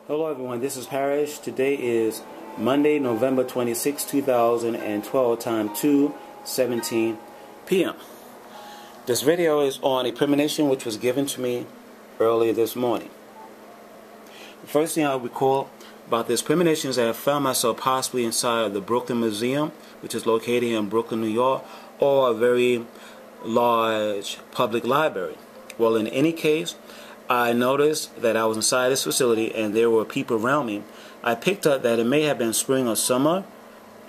Hello everyone, this is Parrish. Today is Monday, November 26, 2012, time 2:17 p.m. This video is on a premonition which was given to me earlier this morning. The first thing I recall about this premonition is that I found myself possibly inside of the Brooklyn Museum, which is located in Brooklyn, New York, or a very large public library. Well, in any case, I noticed that I was inside this facility and there were people around me. I picked up that it may have been spring or summer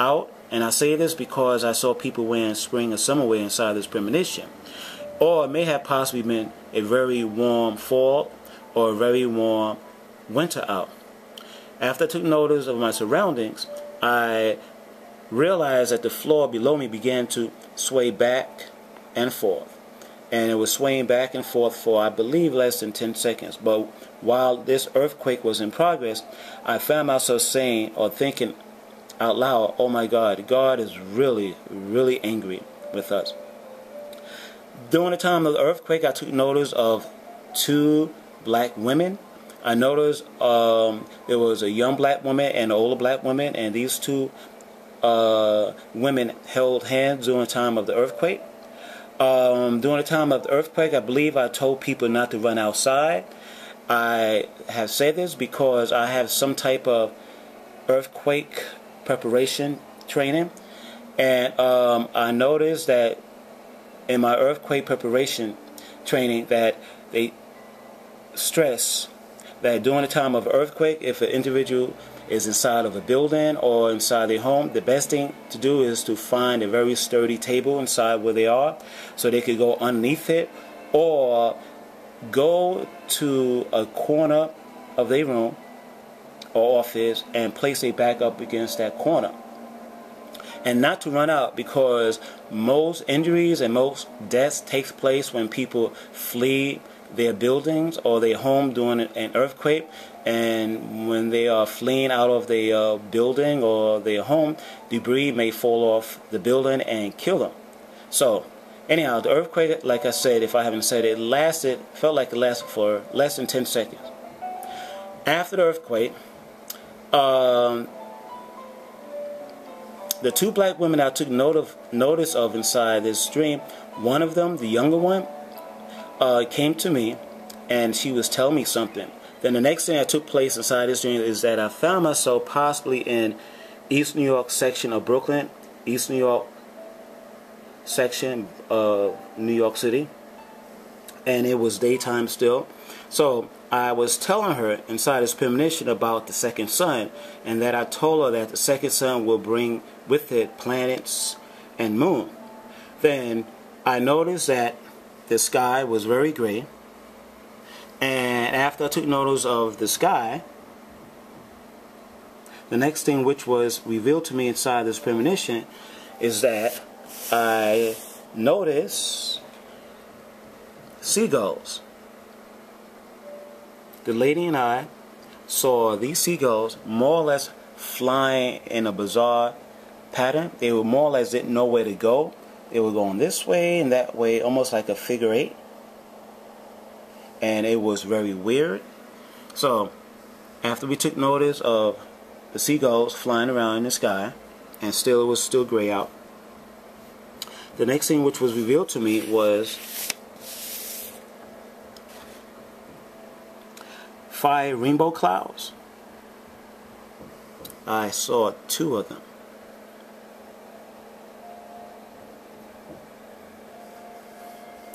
out, and I say this because I saw people wearing spring or summer wear inside this premonition. Or it may have possibly been a very warm fall or a very warm winter out. After I took notice of my surroundings, I realized that the floor below me began to sway back and forth. And it was swaying back and forth for, I believe, less than 10 seconds. But while this earthquake was in progress, I found myself saying or thinking out loud, oh my God, God is really, really angry with us. During the time of the earthquake, I took notice of two black women. I noticed there was a young black woman and an older black woman, and these two women held hands during the time of the earthquake. During the time of the earthquake, I believe I told people not to run outside. I have said this because I have some type of earthquake preparation training, and I noticed that in my earthquake preparation training that they stress that during the time of earthquake, if an individual is inside of a building or inside their home, the best thing to do is to find a very sturdy table inside where they are so they could go underneath it, or go to a corner of their room or office and place their back up against that corner. And not to run out, because most injuries and most deaths takes place when people flee their buildings or their home during an earthquake, and when they are fleeing out of their building or their home, debris may fall off the building and kill them. So anyhow, the earthquake, like I said, if I haven't said it, felt like it lasted for less than 10 seconds. After the earthquake, the two black women I took notice of inside this dream, one of them, the younger one, came to me and she was telling me something. Then the next thing that took place inside this dream is that I found myself possibly in East New York section of Brooklyn, East New York section of New York City, and it was daytime still. So I was telling her inside this premonition about the second sun, and that I told her that the second sun will bring with it planets and moon. Then I noticed that the sky was very gray, and after I took notice of the sky, the next thing which was revealed to me inside this premonition is that I noticed seagulls. The lady and I saw these seagulls more or less flying in a bizarre pattern. They were more or less didn't know where to go. They were going this way and that way, almost like a figure eight. And it was very weird. So after we took notice of the seagulls flying around in the sky, and still it was still gray out, the next thing which was revealed to me was fire rainbow clouds. I saw two of them.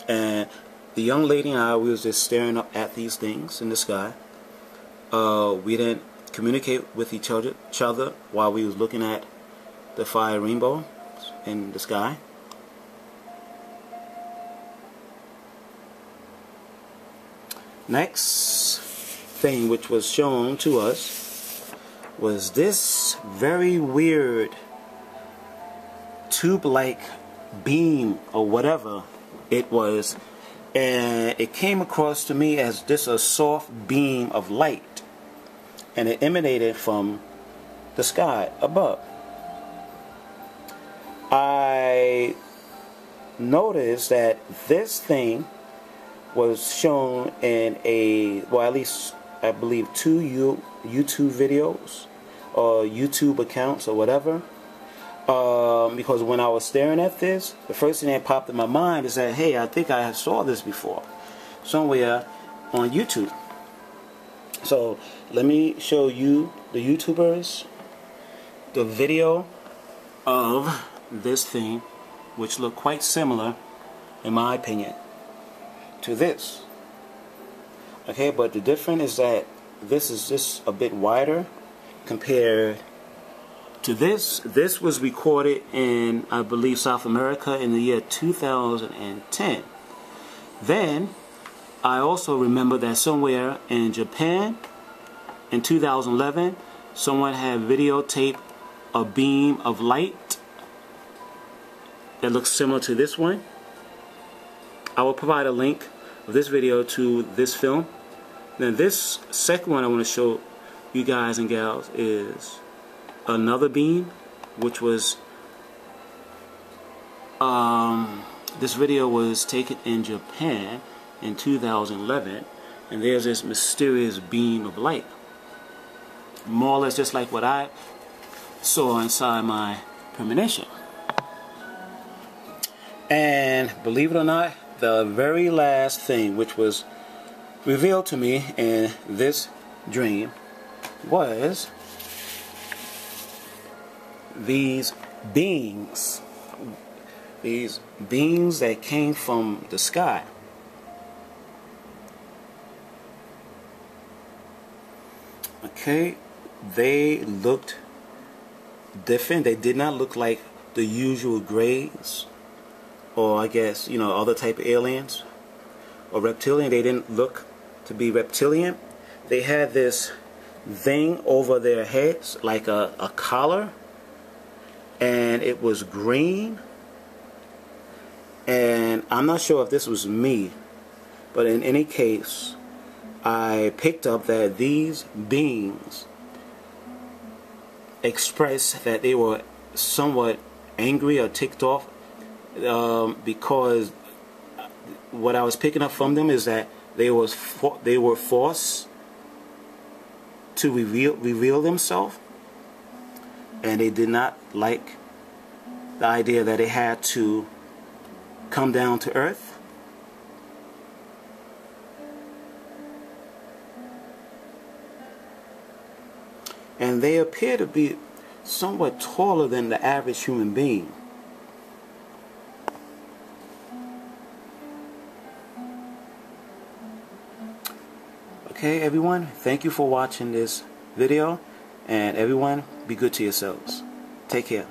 And the young lady and I, we was just staring up at these things in the sky. We didn't communicate with each other while we was looking at the fire rainbow in the sky. Next thing which was shown to us was this very weird tube-like beam or whatever it was, and it came across to me as just a soft beam of light, and it emanated from the sky above. I noticed that this thing was shown in a, well, at least I believe, 2 YouTube videos or YouTube accounts or whatever. Because when I was staring at this, the first thing that popped in my mind is that, hey, I think I saw this before somewhere on YouTube. So let me show you, the YouTubers, the video of this thing, which look quite similar, in my opinion, to this. Okay, but the difference is that this is just a bit wider compared to this. This was recorded in, I believe, South America in the year 2010. Then I also remember that somewhere in Japan in 2011, someone had videotaped a beam of light that looks similar to this one. I will provide a link of this video to this film. Then this second one I want to show you guys and gals is another beam, which was this video was taken in Japan in 2011, and there's this mysterious beam of light, more or less just like what I saw inside my premonition. And believe it or not, the very last thing which was revealed to me in this dream was these beings that came from the sky. Okay, they looked different. They did not look like the usual grays, or I guess, you know, other type of aliens or reptilian. They didn't look to be reptilian. They had this thing over their heads like a collar, and it was green. And I'm not sure if this was me, but in any case, I picked up that these beings expressed that they were somewhat angry or ticked off, because what I was picking up from them is that they were forced to reveal themselves, and they did not like the idea that they had to come down to earth. And they appear to be somewhat taller than the average human being. Okay, everyone, thank you for watching this video, and everyone, be good to yourselves. Take care.